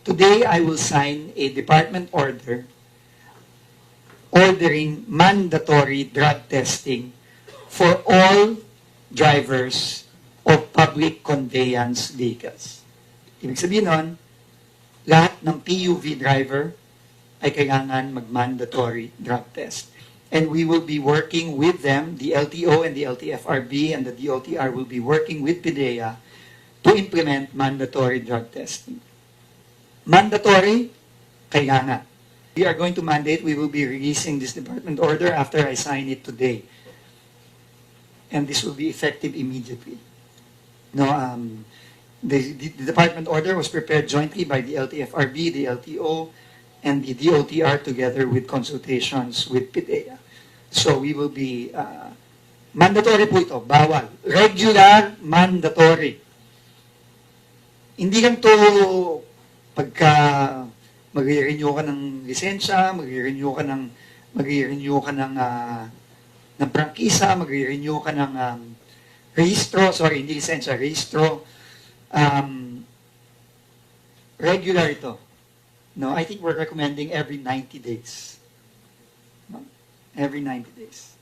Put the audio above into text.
Today, I will sign a department order ordering mandatory drug testing for all drivers of public conveyance vehicles. Ibig sabihin nun, lahat ng PUV driver ay kailangan mag-mandatory drug test. And we will be working with them, the LTO and the LTFRB and the DOTR will be working with PIDEA to implement mandatory drug testing. Mandatory, kailangan. We are going to mandate, we will be releasing this department order after I sign it today. And this will be effective immediately. No, the department order was prepared jointly by the LTFRB, the LTO, and the DOTR together with consultations with PIDEA. So we will be, mandatory po ito, bawal. Regular, mandatory. Hindi lang to pagka mag-renew ka ng lisensya, mag-renew ka ng prangkisa, mag-renew ka ng rehistro, sorry, hindi lisensya, rehistro. Regular ito. No, I think we're recommending every 90 days. No? Every 90 days.